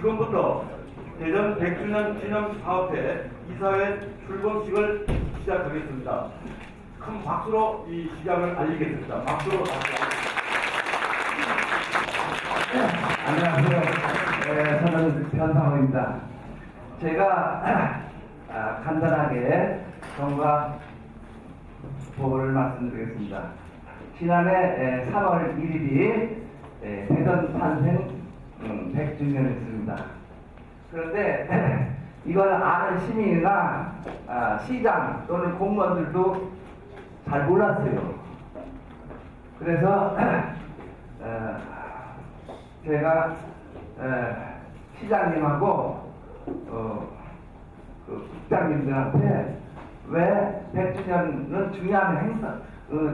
지금부터 대전 100주년 기념 사업회 이사회 출범식을 시작하겠습니다. 큰 박수로 이 시작을 알리겠습니다. 박수로 안녕하세요. 저는 변상호입니다. 제가 간단하게 정과 보고를 말씀드리겠습니다. 지난해 3월 1일이 대전 탄생 100주년이었습니다. 그런데 이걸 아는 시민이나 시장 또는 공무원들도 잘 몰랐어요. 그래서 제가 시장님하고 그 국장님들한테 왜 100주년은 중요한 행사,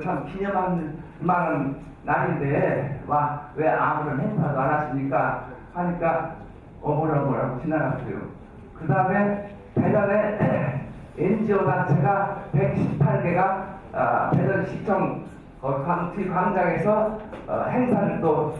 참 기념할 만한 날인데 왜 아무런 행사도 안 하십니까? 하니까 어머라고 지나갔어요. 그 다음에 대전에 NGO 단체가 118개가 대전시청 광장에서 행사를 또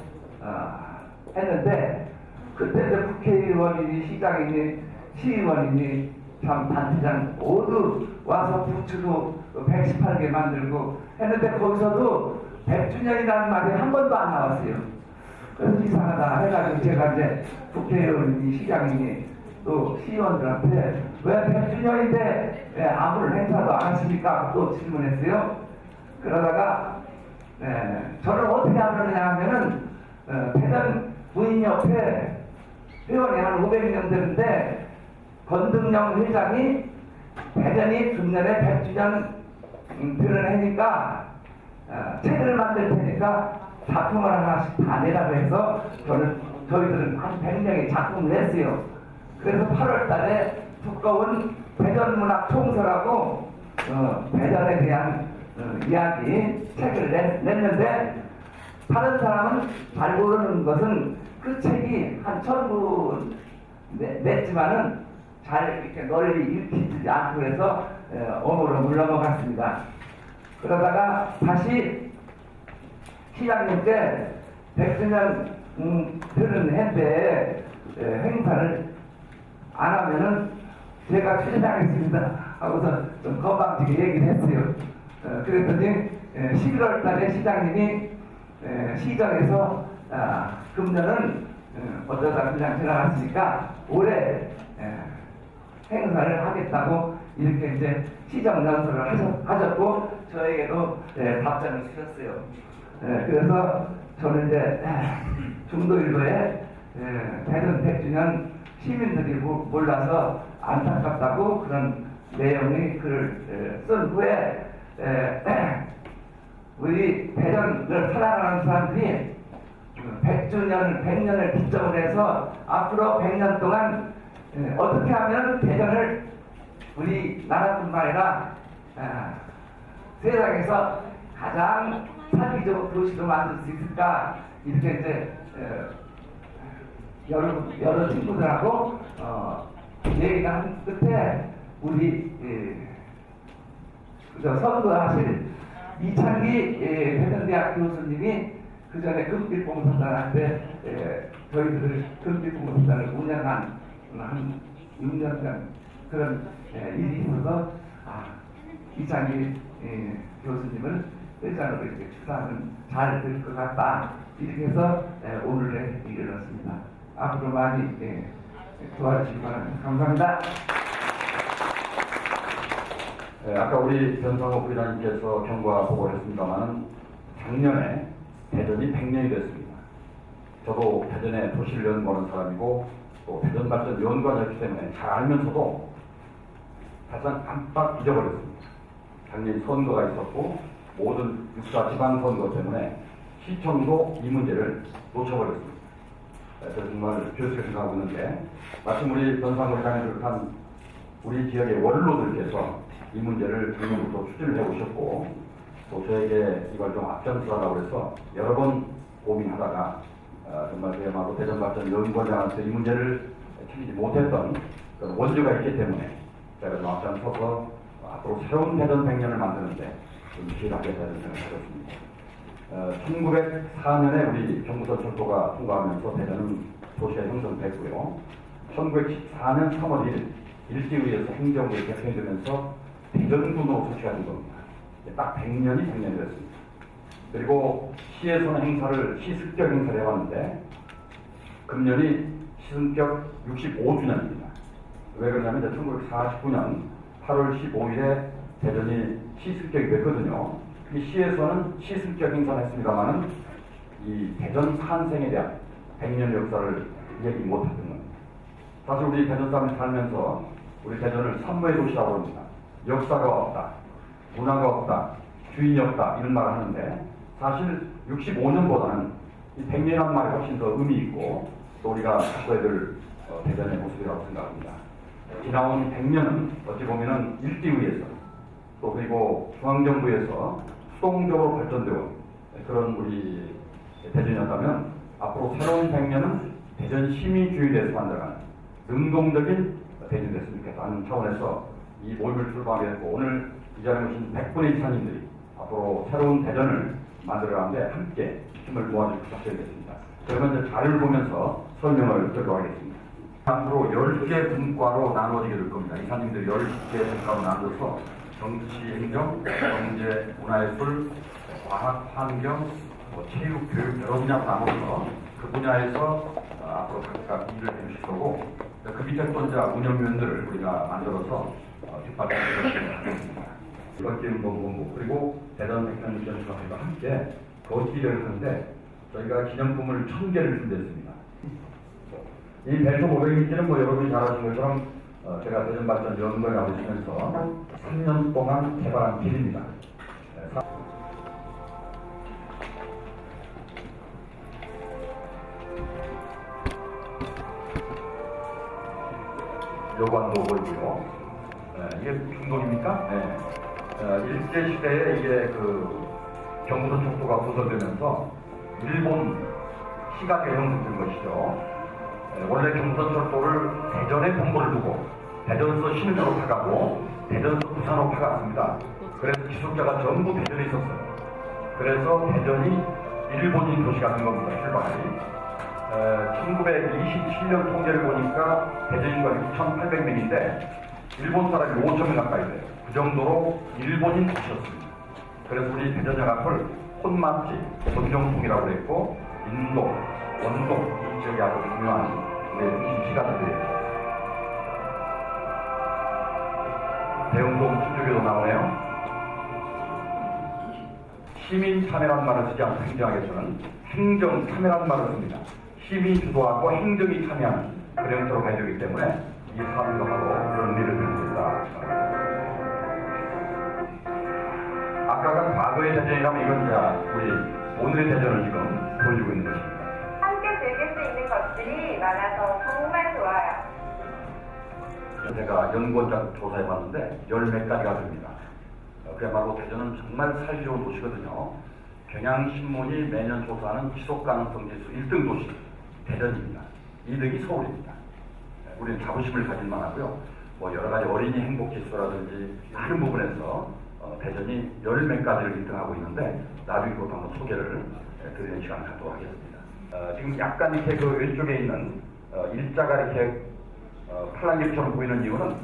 했는데 그때 국회의원이니 시장이니 시의원이니 참 단체장 모두 와서 부츠도 118개 만들고 했는데 거기서도 100주년이라는 말이 한 번도 안 나왔어요. 그래서 이상하다 해가지고 제가 이제 국회의원이니 시장이니 또 시의원들한테 왜 100주년인데 아무런 행사도 안 하십니까? 또 질문했어요. 그러다가 저를 어떻게 하느냐 하면은 대전 부인협회 회원이 한 500명 되는데 권등영 회장이 대전이 금년에 100주년 되는 해니까 책을 만들 테니까 작품을 하나씩 다 내라고 해서 저희들은 한 100명의 작품을 했어요. 그래서 8월 달에 두꺼운 대전문학 총서라고 대전에 대한 이야기 책을 냈는데 다른 사람은 잘 모르는 것은 그 책이 한 1000부 냈지만은 잘 이렇게 널리 읽히지 않고 해서 어무로 물러넘어갔습니다. 그러다가 다시 시장님께 100주년 되는 해인데 행사를 안 하면은 제가 추진하겠습니다 하고서 좀 건방지게 얘기를 했어요. 그랬더니 11월 달에 시장님이 시장에서 금년은 어쩌다 그냥 지나갔으니까 올해 행사를 하겠다고 이렇게 이제 시정 연설을 하셨고 저에게도 답장을 주셨어요. 그래서 저는 이제 중도일보에 대전 100주년 시민들이 몰라서 안타깝다고 그런 내용의 글을 쓴 후에 우리 대전을 사랑하는 사람들이 100년을 기점으로 해서 앞으로 100년 동안 어떻게 하면 대전을 우리나라뿐만 아니라 세상에서 가장 살기 좋은 도시로 만들 수 있을까 이렇게 이제 여러 친구들하고 얘기를 한 끝에 우리 선거하실 이창기 대전대학 교수님이 그 전에 금빛봉사단한테 저희들을 금빛봉사단을 운영한 한 6년간 그런 일이 있어서 이창기 교수님을 회장으로 이렇게 축하하면 잘 될 것 같다 이렇게 해서 오늘의 일을 얻습니다. 앞으로 많이 도와주시기 바랍니다. 감사합니다. 아까 우리 변상호 부의장님께서 경과 보고를 했습니다만 작년에 대전이 100년이 됐습니다. 저도 대전에 도시를 연구하는 사람이고 또 대전 발전 연구원이었기 때문에 잘 알면서도 사실상 깜빡 잊어버렸습니다. 작년 선거가 있었고 모든 육사 지방선거 때문에 시청도 이 문제를 놓쳐버렸습니다. 그래서 정말 교수가 생각하고 있는데 마침 우리 변상호 회장을 비롯한 우리 지역의 원로들께서 이 문제를 작년부터 추진을 해오셨고 또 저에게 이걸 좀 앞장서라고 해서 여러 번 고민하다가 정말 그야말로 대전발전 연구원장한테 이 문제를 챙기지 못했던 그런 원주가 있기 때문에 제가 좀 앞장서서 앞으로 새로운 대전 100년을 만드는데 좀 기회를 하겠다는 생각을 가졌습니다. 1904년에 우리 경부선 철도가 통과하면서 대전은 도시가 형성됐습니다. 됐고요. 1914년 3월 1일 일제의회에서 행정부에 개편되면서 대전군으로 소치가 된 겁니다. 딱 100년이 됐습니다. 그리고 시에서는 시습격 행사를 해왔는데 금년이 시승격 65주년입니다. 왜 그러냐면 1949년 8월 15일에 대전이 시승격이 됐거든요. 이 시에서는 시승격 행사를 했습니다만은 이 대전 탄생에 대한 100년 역사를 얘기 못했던 겁니다. 사실 우리 대전 사람이 살면서 우리 대전을 산모의 도시라고 합니다. 역사가 없다, 문화가 없다, 주인이 없다 이런 말을 하는데 사실 65년보다는 이 100년이라는 말이 훨씬 더 의미 있고 또 우리가 바꿔야 될 대전의 모습이라고 생각합니다. 지나온 100년은 어찌 보면은 일제의회에서 또 그리고 중앙정부에서 수동적으로 발전되어 그런 우리 대전이었다면 앞으로 새로운 100년은 대전 시민주의에 대해서 만들어가는 능동적인 대전이 됐으면 좋겠다는 차원에서 이 모임을 출범하게 됐고 오늘 이 자리에 오신 100분의 이사님들이 앞으로 새로운 대전을 만들어가는데 함께 힘을 모아주시기 부탁드리겠습니다. 그러면 이제 자료를 보면서 설명을 드리도록 하겠습니다. 앞으로 10개 분과로 나누어지게 될 겁니다. 이사님들이 10개 분과로 나눠서 정치, 행정, 경제, 문화예술, 과학, 환경, 체육, 교육 여러 분야로 나눠서 그 분야에서 앞으로 각각 일을 해주실 거고 그 밑에 또 이제 운영위원들을 우리가 만들어서 뒷받침을 하겠습니다. 이번기운동본부 그리고 대전 백년전시관과 함께 거치기를 하는데 저희가 기념품을 1000개를 준비했습니다. 이 배수 500m는 여러분이 잘 아시는 것처럼 제가 대전발전연구에 나오시면서 3년 동안 개발한 길입니다. 요관도 보이고요. 이게 중동입니까? 네. 일제시대에 이게 그 경부선 척도가 부서지면서 일본 시각에 형성된 것이죠. 원래 경부선 철도를 대전에 본부를 두고 대전에서 신흥으로 파가고 대전에서 부산으로 파갔습니다. 그래서 기술자가 전부 대전에 있었어요. 그래서 대전이 일본인 도시가 된 겁니다. 출발이. 1927년 통계를 보니까 대전 인구가 6,800명인데 일본 사람이 5,000명 가까이 돼요. 그 정도로 일본인 도시였습니다. 그래서 우리 대전역을 혼맛집, 전정통이라고 했고 인도, 원동 이 지역이 아주 중요한 우리 중심시가들이에요. 대흥동 신주교도 나오네요. 시민 참여란 말을 쓰지 않고 행정학에서는 행정 참여란 말을 씁니다. 시민이 주도하고 행정이 참여하는 그런 형태로 가야 되기 때문에 이 사업도 하고 그런 일을 드립니다. 아까가 과거의 대전이라면 이건 이제 우리 오늘의 대전을 지금 보여주고 있는 것입니다. 함께 즐길 수 있는 것들이 많아서 정말 좋아요. 제가 연구원장 조사해봤는데 10몇 가지가 됩니다. 그야말로 대전은 정말 살기 좋은 도시거든요. 경향신문이 매년 조사하는 지속가능성 지수 1등 도시 대전입니다. 2등이 서울입니다. 우리는 자부심을 가질만 하고요. 여러 가지 어린이 행복지수라든지 많은 부분에서 대전이 10몇 가지를 1등하고 있는데 나중에 그것도 한번 소개를 드리는 시간을 갖도록 하겠습니다. 지금 약간 이렇게 그 왼쪽에 있는 일자가 이렇게 팔랑길처럼 보이는 이유는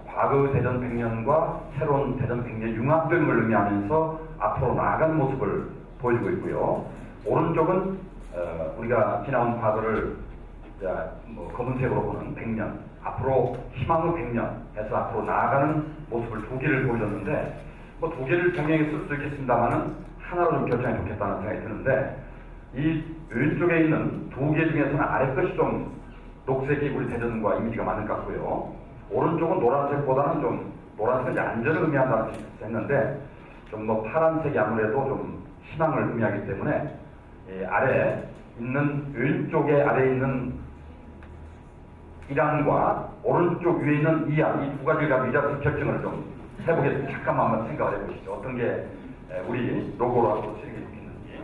과거 대전 100년과 새로운 대전 100년 융합됨을 의미하면서 앞으로 나아가는 모습을 보여주고 있고요. 오른쪽은 우리가 지나온 과거를 검은색으로 보는 100년, 앞으로 희망의 100년 해서 앞으로 나아가는 모습을 두 개를 보여줬는데 두 개를 병행해 쓸 수도 있겠습니다만은 하나로 좀 결정해 좋겠다는 생각이 드는데 이 왼쪽에 있는 두 개 중에서는 아래 것이 좀 녹색이 우리 대전과 이미지가 맞는 것 같고요. 오른쪽은 노란색보다는 좀 노란색은 안전을 의미한다고 했는데 좀 파란색이 아무래도 좀 희망을 의미하기 때문에 아래 있는 왼쪽에 아래에 있는 이란과 오른쪽 위에 있는 이안 이 두 가지를 가지고 이자수 결정을 좀 해보겠습니다. 잠깐만 한번 생각을 해보시죠. 어떤 게 우리 로고로 하고 쓰게 있는지.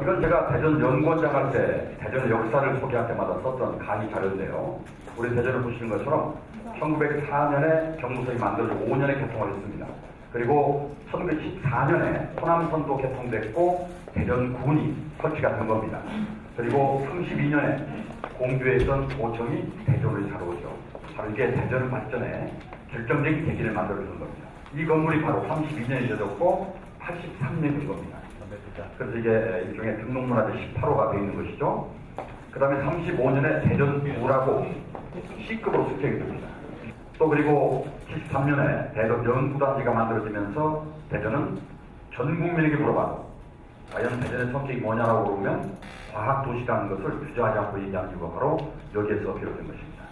이건 제가 대전 연구원장 할 때 대전의 역사를 소개할 때마다 썼던 강의 자료인데요. 우리 대전을 보시는 것처럼 1904년에 경부선이 만들어지고 5년에 개통을 했습니다. 그리고 1914년에 호남선도 개통됐고 대전군이 설치가 된 겁니다. 그리고 32년에 공주에 있던 고청이 대전으로 자라오죠. 바로 이게 대전 발전에 결정적인 계기를 만들어주는 겁니다. 이 건물이 바로 32년이 되었고 83년인 겁니다. 그래서 이게 일종의 등록문화재 18호가 되어 있는 것이죠. 그 다음에 35년에 대전 2라고 C급으로 승격이 됩니다. 또 그리고 73년에 대전 연구단지가 만들어지면서 대전은 전 국민에게 물어봐도 과연 대전의 성격이 뭐냐라고 물으면 과학도시라는 것을 주저하지 않고 얘기하는 이유가 바로 여기에서 비롯된 것입니다.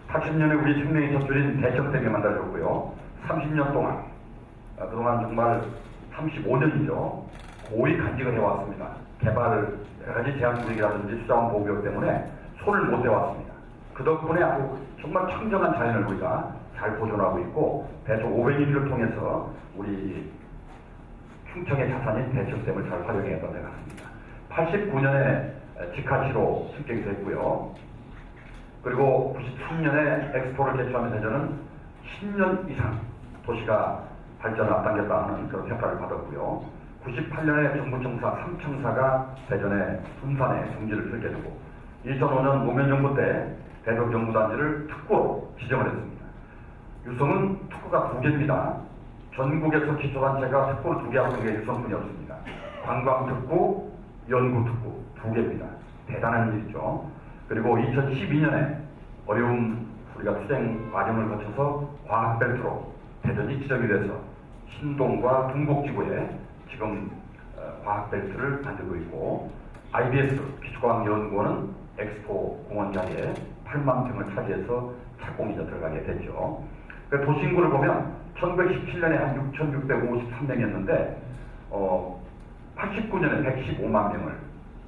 80년에 우리 생명이 젖줄인 대전댐이 만들어졌고요. 30년 동안 그동안 정말 35년이죠. 고의 간직을 해왔습니다. 개발, 여러 가지 제한구역이라든지 수자원 보호구역 때문에 손을 못 대왔습니다. 그 덕분에 아주 정말 청정한 자연을 우리가 잘 보존하고 있고 대충 500일을 통해서 우리 충청의 자산인 대천댐을 잘 활용해야 될 것 같습니다. 89년에 직화시로 승격이 됐고요. 그리고 93년에 엑스포를 개최하면서 대전은 10년 이상 도시가 발전을 앞당겼다 하는 그런 평가를 받았고요. 98년에 정부청사 3청사가 대전의 둔산에 성지를 들게 되고 2005년 노무현정부 때 대전 연구단지를 특구로 지정을 했습니다. 유성은 특구가 2개입니다. 전국에서 기초단체가 특구를 2개 하는 게 유성뿐이 없습니다. 관광특구, 연구특구 2개입니다. 대단한 일이죠. 그리고 2012년에 어려운 우리가 투쟁 과정을 거쳐서 과학벨트로 대전이 지정이 돼서 신동과 동북지구에 지금 과학벨트를 만들고 있고 IBS 기초과학연구원은 엑스포 공원 자리에 8만 평을 차지해서 착공이자 들어가게 됐죠. 그 도시인구를 보면 1917년에 한 6,653명이었는데 89년에 115만 명을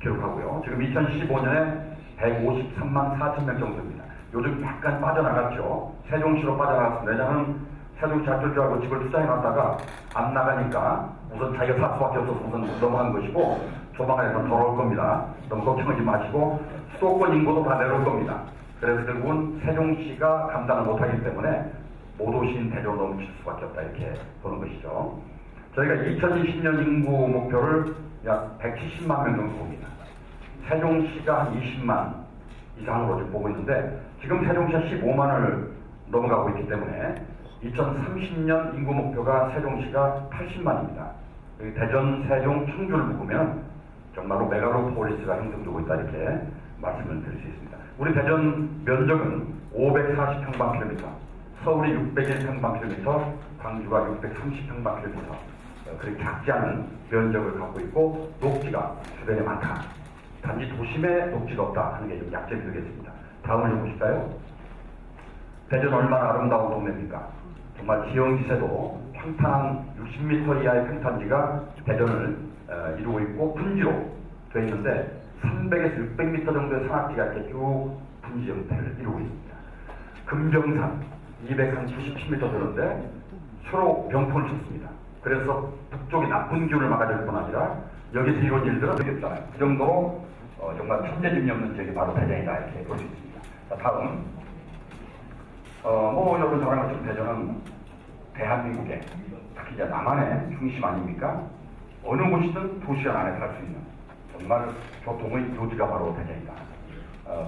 기록하고요. 지금 2015년에 153만 4천 명 정도입니다. 요즘 약간 빠져나갔죠. 세종시로 빠져나갔습니다. 왜냐하면 세종시 할줄 알고 집을 투자해놨다가 안 나가니까 우선 자기가 살 수밖에 없어서 우선 넘어간 것이고 조만간에 더 돌아올 겁니다. 너무 걱정하지 마시고 수도권 인구도 다 내려올 겁니다. 그래서 결국은 세종시가 감당을 못하기 때문에 모도시인 대전으로 넘칠 수밖에 없다 이렇게 보는 것이죠. 저희가 2020년 인구 목표를 약 170만 명 정도 봅니다. 세종시가 한 20만 이상으로 지금 보고 있는데 지금 세종시가 15만을 넘어가고 있기 때문에 2030년 인구 목표가 세종시가 80만입니다. 대전, 세종, 청주를 묶으면 정말로 메가로폴리스가 형성되고 있다 이렇게 말씀을 드릴 수 있습니다. 우리 대전 면적은 540평방킬로미터, 서울이 601평방킬로미터, 광주가 630평방킬로미터 그렇게 작지 않은 면적을 갖고 있고 녹지가 주변에 많다. 단지 도심에 녹지가 없다 하는 게 좀 약점이 되겠습니다. 다음을 좀 보실까요? 대전 얼마나 아름다운 동네입니까? 정말 지형지세도 평탄한 60m 이하의 평탄지가 대전을 이루고 있고 분지로 되어 있는데 300에서 600m 정도의 산악지가 이렇게 쭉 분지 형태를 이루고 있습니다. 금병산 297m 되는데 서로 병풍을 쳤습니다. 그래서 북쪽이 나쁜 기운을 막아줄 뿐 아니라 여기서 이런 일들은 되겠잖아요. 그 정도로 정말 천재짐이 없는 지역이 바로 대전이다 이렇게 볼 수 있습니다. 자, 다음 여러분 저랑 같은 대전은 대한민국의 특히 이제 남한의 중심 아닙니까? 어느 곳이든 도시간 안에 살 수 있는 정말 교통의 요지가 바로 대전이다.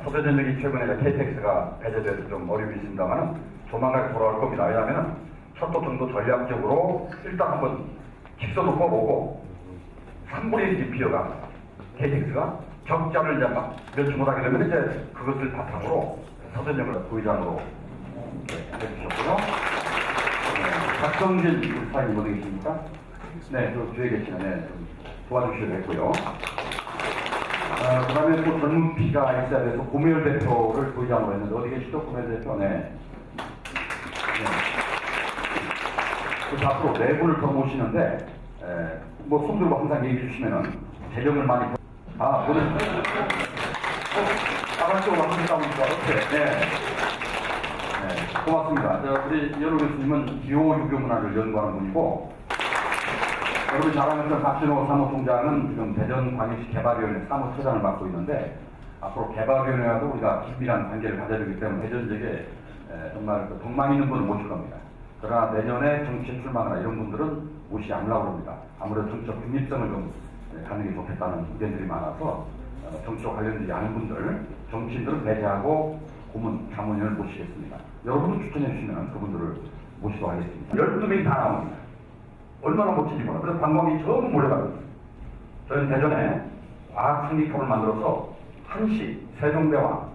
서대전역이 최근에 KTX가 배제돼서 좀 어려움이 있습니다만 조만간 돌아올 겁니다. 왜냐하면 철도 정도 전략적으로 일단 한번 직선도 꺼보고 3분의 1이 비어갑니다. KTX가 적자를 이제 몇주 못하게 되면 이제 그것을 바탕으로 서대전역을 부의장으로 해주셨고요. 박성진 사장님 어디 계십니까? 네, 저 뒤에 계시네. 좀 도와주시기로 했고요. 그 다음에 또 젊은 피가 있어야 돼서 고미열 대표를 부의장으로 했는데 어디 계시죠? 고미열 대표? 네. 그래서 앞으로 네 분을 더 모시는데 손 들고 항상 얘기해 주시면은 재정을 많이 오늘 아가씨로 왔습니다. 어떻게? 네. 고맙습니다. 우리 연호 교수님은 기호 유교 문화를 연구하는 분이고 여러분 잘 아는 박진호 사무총장은 지금 대전광역시 개발위원회 사무처장을 맡고 있는데 앞으로 개발위원회와도 우리가 긴밀한 관계를 가져야 되기 때문에 대전 지역에 정말 덕망 있는 분을 모실 겁니다. 그러나 내년에 정치에 출마하거나 이런 분들은 모시지 않으려고 합니다. 아무래도 정치적 중립성을 좀 갖는 게 좋겠다는 의견들이 많아서 정치와 관련되지 않은 분들, 정치인들을 배제하고 고문, 자문위원을 모시겠습니다. 여러분도 추천해 주시면 그분들을 모시도록 하겠습니다. 12명이 다 나옵니다. 얼마나 멋진지 몰라. 그래서 관광이 전부 몰려갑니다. 저희는 대전에 과학상립탑을 만들어서 1시 세종대왕,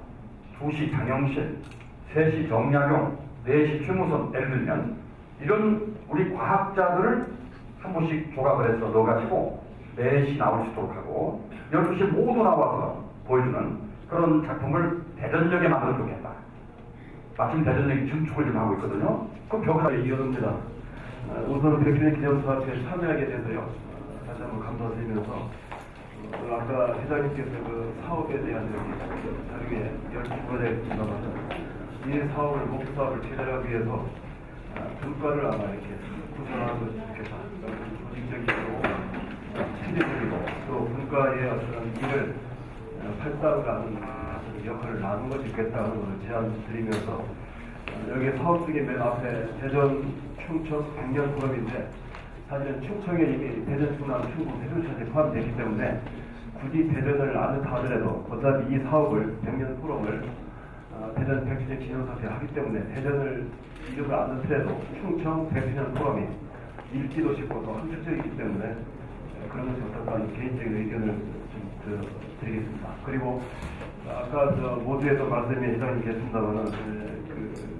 2시 장영실, 3시 정약용, 4시 최무선, 예를 들면 이런 우리 과학자들을 한 분씩 조각을 해서 넣어가지고 4시 나올 수 있도록 하고 12시 모두 나와서 보여주는 그런 작품을 대전역에 만들어주겠다. 마침 대전역이 증축을 좀 하고 있거든요. 그 벽을 이어릅니다. 우선 100주년 기념사업에 참여하게 돼서요. 다시 한번 감사드리면서 아까 회장님께서 그 사업에 대한 자료에 열중을 했습니다만 이 사업을 목표 사업을 체결하기 위해서 분과를 아마 이렇게 구성하는 것이 좋겠다. 조직적이고 체계적이고 또 분과의 어떤 일을 팔다로 가는 역할을 나눈 것이 좋겠다는 것을 제안드리면서 여기 사업 중에 맨 앞에 대전 충청 100년 포럼인데 사실은 충청에 이미 대전, 충남, 충북, 세종시에 포함되기 때문에 굳이 대전을 안 넣다 하더라도 어차피 이 사업을 100년 포럼을 대전 100주년 기념사업에 하기 때문에 대전을 이름을 안 넣더라도 충청 100주년 포럼이 읽기도 쉽고 또 함축적이기 때문에 그런 것이 어떨까 하는 개인적인 의견을 좀 드리겠습니다. 그리고 아까 모두에도 말씀이 회장님 계십니다만은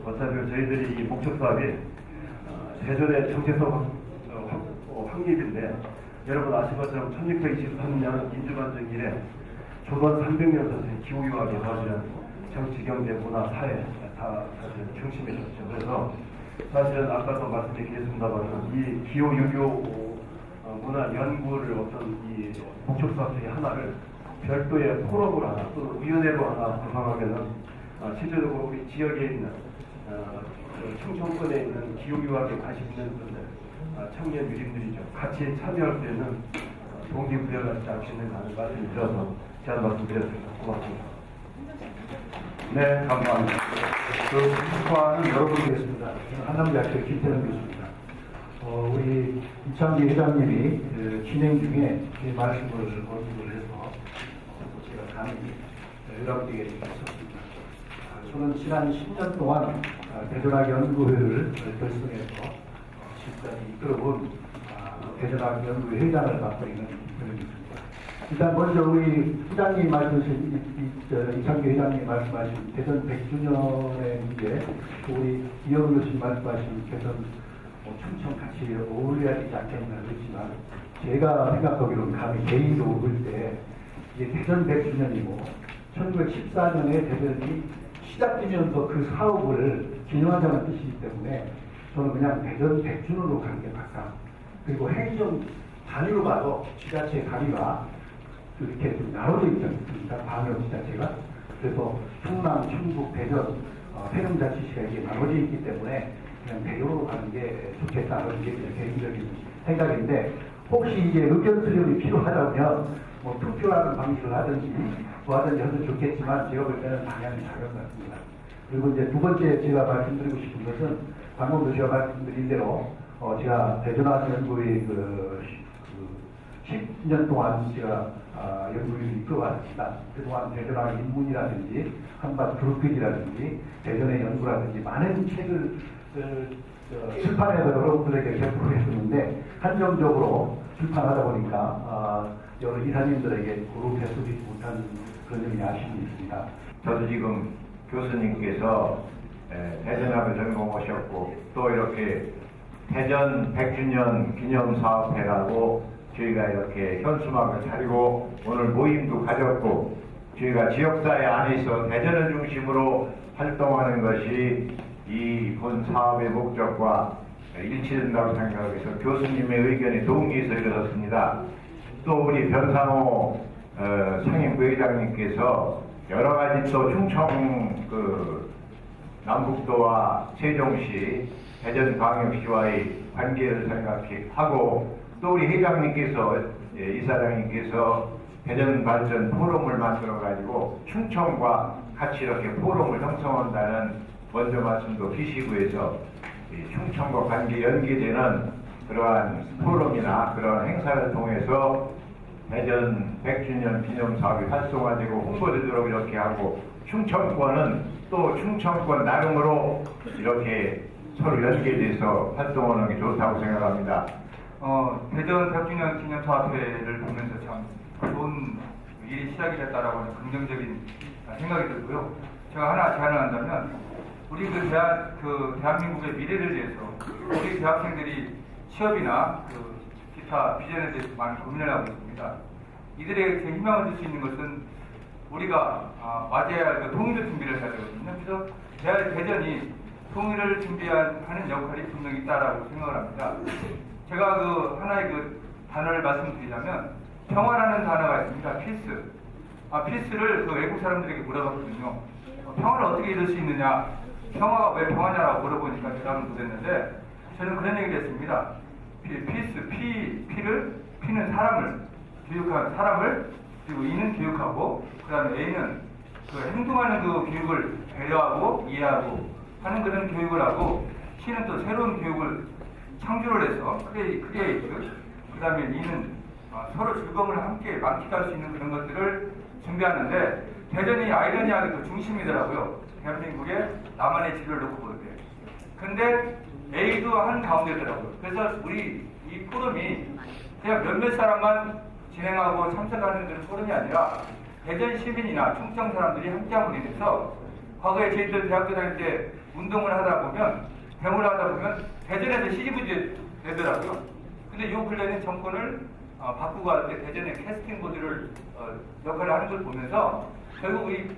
어차피 저희들이 이 목적 사업이 대전의 정체성 확립인데 여러분 아시는 것처럼 1623년 민주반정 이래 조선 300년 전에 기후유학에 사실은 정치, 경제, 문화, 사회 다 사실은 중심이셨죠. 그래서 사실은 아까도 말씀드리겠습니다만 이 기후유교 문화 연구를 어떤 이 목적 사업 중에 하나를 별도의 포럼을 하나 또는 위원회로 하나 구성하면은 실제적으로 우리 지역에 있는 충청권에 있는 기후유학에 관심 있는 분들 청년 유림들이죠. 같이 참여할 수 있는 동기부여가 잘 수 있는 가는 말씀을 드려서 제안 말씀드렸습니다. 고맙습니다. 네, 감사합니다. 그 국화는 여러분이겠습니다. 한남대학교 김태현 교수입니다. 우리 이창기 회장님이 진행 중에 제 말씀을 언급을 해서 제가 감히 연락드리게 됐습니다. 저는 지난 10년 동안 대전학 연구회를 결성해서 지금까지 이끌어본 대전학 연구회 회장을 맡고 있는 김태현입니다. 일단 먼저 우리 회장님 말씀하신 이창기 회장님 말씀하신 대전 100주년의 문제, 또 우리 이영우 교수님 말씀하신 대전 충청 같이 어울려야 되지 않겠나 그렇지만 제가 생각하기로는 감히 개인적으로 볼 때 이게 대전 100주년이고 1914년에 대전이 시작되면서 그 사업을 기념하자는 뜻이기 때문에 저는 그냥 대전 100주년으로 가는 게 맞다. 그리고 행정 단위로 봐도 지자체 단위가 이렇게 좀 나눠져 있지 않습니까? 방역 지자체가. 그래서 충남, 충북, 대전, 세종자치시가 이게 나눠져 있기 때문에 그냥 대전으로 가는 게 좋겠다는 게 개인적인 생각인데 혹시 이게 의견 수렴이 필요하다면 뭐 투표하는 방식을 하든지 뭐 하든지 해도 좋겠지만 제가 볼 때는 방향이 다른 것 같습니다. 그리고 이제 두 번째 제가 말씀드리고 싶은 것은 방금 제가 말씀드린 대로 제가 대전학 연구의 10년 동안 제가 연구를 이끌어왔습니다. 그동안 대전학 인문이라든지 한밭 브루크이라든지 대전의 연구라든지 많은 책을 출판해서 여러분들에게 제공을 했었는데 한정적으로 출판하다 보니까 여러 이사님들에게 고루 배수되지 못한 그런 점이 아쉬움이 있습니다. 저도 지금 교수님께서 대전학을 전공하셨고 또 이렇게 대전 100주년 기념사업회라고 저희가 이렇게 현수막을 차리고 오늘 모임도 가졌고 저희가 지역사회 안에서 대전을 중심으로 활동하는 것이 이 본 사업의 목적과 일치된다고 생각해서 교수님의 의견이 동의해서 일어섰습니다. 또 우리 변상호 상임부회장님께서 여러 가지 또 충청 남북도와 세종시, 대전광역시와의 관계를 생각하고 또 우리 회장님께서 이사장님께서 대전 발전 포럼을 만들어 가지고 충청과 같이 이렇게 포럼을 형성한다는 먼저 말씀도 기시구에서 충청과 관계 연계되는 그러한 포럼이나 그런 행사를 통해서 대전 100주년 기념 사업이 활성화되고 홍보되도록 이렇게 하고 충청권은 또 충청권 나름으로 이렇게 서로 연계돼서 활동하는 게 좋다고 생각합니다. 대전 100주년 기념사업회를 보면서 참 좋은 일이 시작이 됐다라고 하는 긍정적인 생각이 들고요. 제가 하나 제안을 한다면 우리 대한민국의 미래를 위해서 우리 대학생들이 취업이나 기타 비전에 대해서 많이 고민을 하고 있습니다. 이들에게 희망을 줄 수 있는 것은 우리가 맞이해야 할 통일을 준비를 해야 되거든요. 그래서 대전이 통일을 준비하는 역할이 분명히 있다라고 생각을 합니다. 제가 하나의 단어를 말씀드리자면 평화라는 단어가 있습니다. 피스. 피스를 외국 사람들에게 물어봤거든요. 평화를 어떻게 이룰 수 있느냐? 평화가 왜 평화냐라고 물어보니까 대답을 못했는데 저는 그런 얘기를 했습니다. 피스, P는 사람을 교육한 사람을, 그리고 E는 교육하고, 그 다음에 A는 행동하는 교육을 배려하고 이해하고 하는 그런 교육을 하고, C는 또 새로운 교육을 창조를 해서 크리에이트, 그 다음에 E는 서로 즐거움을 함께 만끽할 수 있는 그런 것들을 준비하는데 대전이 아이러니하게 그 중심이더라고요. 대한민국의 나만의 질을 놓고 볼 때. 근데 A도 한 가운데더라고요. 그래서 우리 이 포럼이 그냥 몇몇 사람만 진행하고 참석하는 그런 포럼이 아니라 대전 시민이나 충청 사람들이 함께함으로 인해서 과거에 저희들 대학교 다닐 때 운동을 하다 보면 데모를 하다 보면 대전에서 시지부지 되더라고요. 근데 요 근래는 정권을 바꾸고 할 때 대전의 캐스팅 보드를 역할을 하는 걸 보면서 결국 우리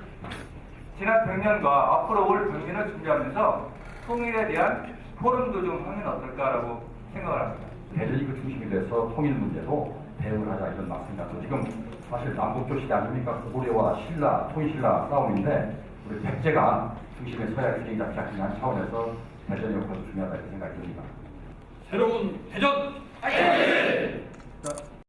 지난 100년과 앞으로 올 100년을 준비하면서 통일에 대한 포럼도 좀 하면 어떨까라고 생각을 합니다. 대전이 그 중심이 돼서 통일 문제도 대응을 하자 이런 말씀입니다. 지금 사실 남북조 시대 아닙니까? 고구려와 신라, 통일신라 싸움인데 우리 백제가 중심에 서야 균형이 잡지 않는 차원에서 대전의 역할도 중요하다 이렇게 생각이 듭니다. 새로운 대전! 화이팅!